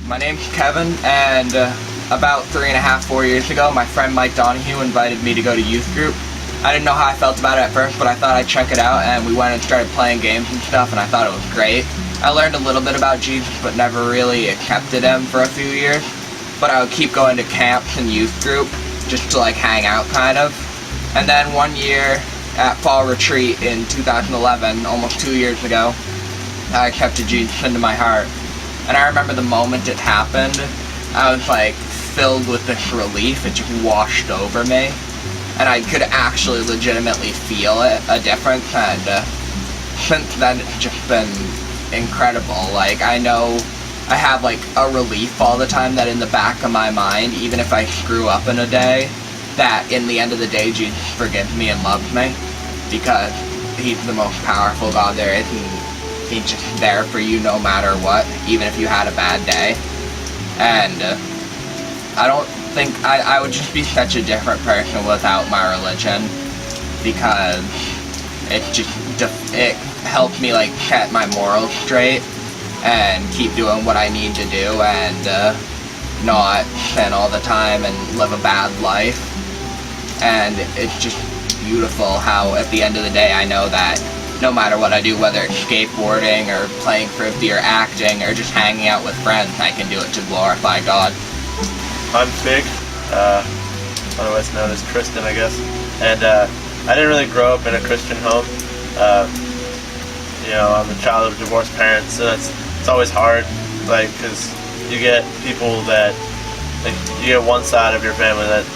My name's Kevin, and about 3.5–4 years ago, my friend Mike Donahue invited me to go to youth group. I didn't know how I felt about it at first, but I thought I'd check it out, and we went and started playing games and stuff, and I thought it was great. I learned a little bit about Jesus, but never really accepted him for a few years. But I would keep going to camps and youth group, just to like hang out kind of. And then one year at fall retreat in 2011, almost 2 years ago, I accepted Jesus into my heart. And I remember the moment it happened, I was like filled with this relief. It just washed over me. And I could actually legitimately feel it, a difference. And since then, it's just been incredible. Like, I know I have like a relief all the time that in the back of my mind, even if I screw up in a day, that in the end of the day, Jesus forgives me and loves me, because he's the most powerful God there is, and he's just there for you no matter what, even if you had a bad day. And I don't think I would just be such a different person without my religion, because it helped me like set my morals straight and keep doing what I need to do, and not sin all the time and live a bad life. And it's just beautiful how at the end of the day I know that no matter what I do, whether it's skateboarding or playing frisbee or acting or just hanging out with friends, I can do it to glorify God. I'm Fig, otherwise known as Tristan, I guess. And I didn't really grow up in a Christian home. I'm the child of divorced parents, so it's always hard, like, because you get people that, like, you get one side of your family that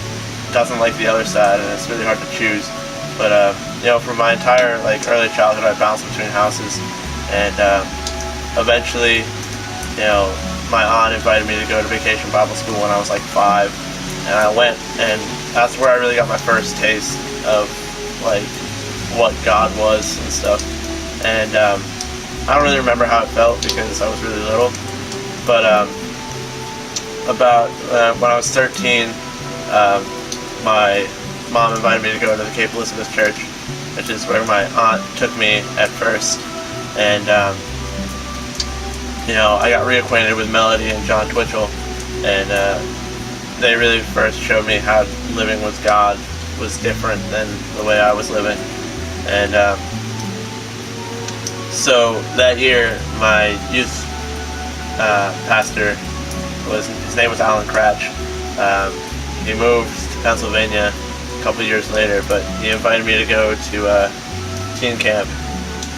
doesn't like the other side, and it's really hard to choose. But for my entire like early childhood, I bounced between houses, and eventually, my aunt invited me to go to vacation Bible school when I was like 5, and I went, and that's where I really got my first taste of like what God was and stuff. And I don't really remember how it felt because I was really little, but about when I was 13, my mom invited me to go to the Cape Elizabeth Church, which is where my aunt took me at first. And I got reacquainted with Melody and John Twitchell, and they really first showed me how living with God was different than the way I was living. And so that year, my youth pastor, his name was Alan Cratch. He moved to Pennsylvania a couple years later, but he invited me to go to teen camp,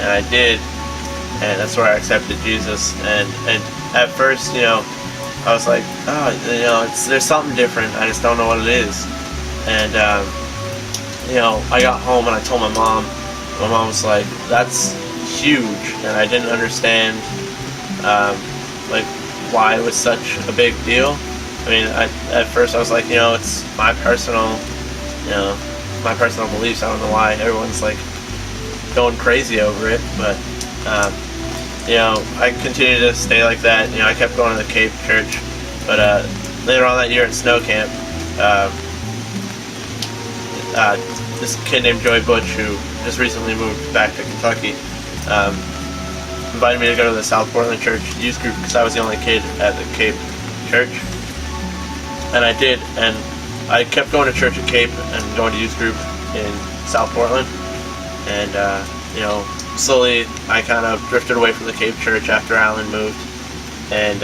and I did, and that's where I accepted Jesus. And at first, I was like, there's something different, I just don't know what it is. And I got home and I told my mom. My mom was like, that's huge, and I didn't understand like why it was such a big deal. I mean, at first I was like, it's my personal beliefs. I don't know why everyone's like going crazy over it, but I continued to stay like that. I kept going to the Cape Church, but later on that year at snow camp, this kid named Joey Butch, who just recently moved back to Kentucky, invited me to go to the South Portland Church youth group because I was the only kid at the Cape Church. And I did, and I kept going to church at Cape and going to youth group in South Portland. And, slowly I kind of drifted away from the Cape Church after Alan moved. And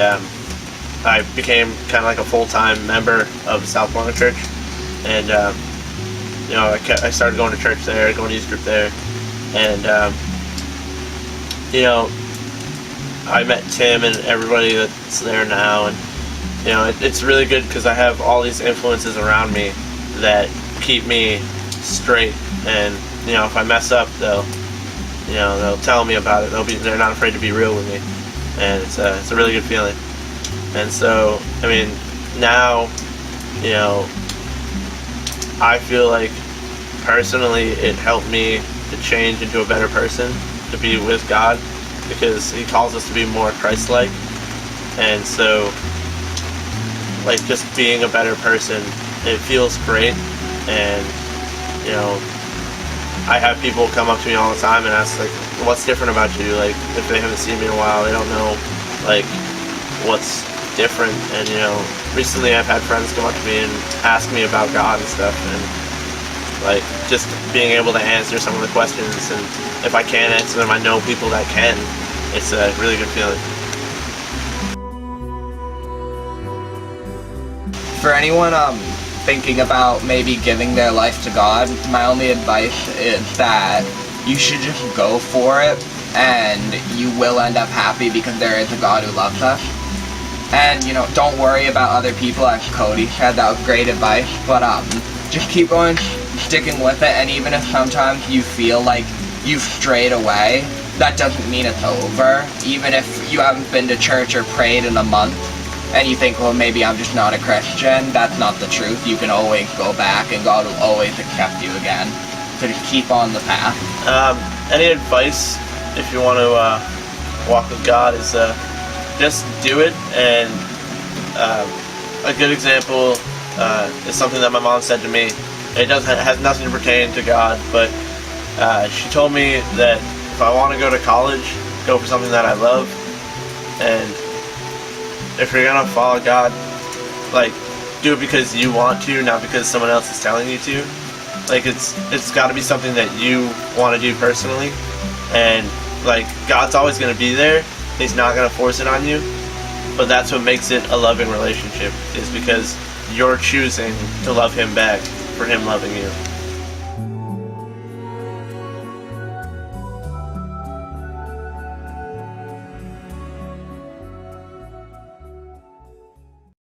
I became kind of like a full-time member of the South Portland Church. And, I started going to church there, going to youth group there. And, I met Tim and everybody that's there now. And, it's really good because I have all these influences around me that keep me straight, and if I mess up, they'll tell me about it. They're not afraid to be real with me, and it's a really good feeling. And so, I mean, now, I feel like personally it helped me to change into a better person, to be with God, because He calls us to be more Christ-like. And so, like, just being a better person, it feels great. And I have people come up to me all the time and ask, like, what's different about you? Like, if they haven't seen me in a while, they don't know, like, what's different. And recently I've had friends come up to me and ask me about God and stuff, and like just being able to answer some of the questions, and if I can't answer them, I know people that can. It's a really good feeling. For anyone thinking about maybe giving their life to God, my only advice is that you should just go for it, and you will end up happy because there is a God who loves us. And don't worry about other people, as Cody said. That was great advice. But just keep going, sticking with it, and even if sometimes you feel like you've strayed away, that doesn't mean it's over. Even if you haven't been to church or prayed in a month, and you think, well, maybe I'm just not a Christian, that's not the truth. You can always go back, and God will always accept you again. So just keep on the path. Any advice if you want to walk with God is just do it. And a good example is something that my mom said to me. It has nothing to pertain to God, but she told me that if I want to go to college, go for something that I love. And if you're gonna follow God, like, do it because you want to, not because someone else is telling you to. Like, it's got to be something that you want to do personally, and like, God's always gonna be there. He's not gonna force it on you, but that's what makes it a loving relationship, is because you're choosing to love Him back for Him loving you.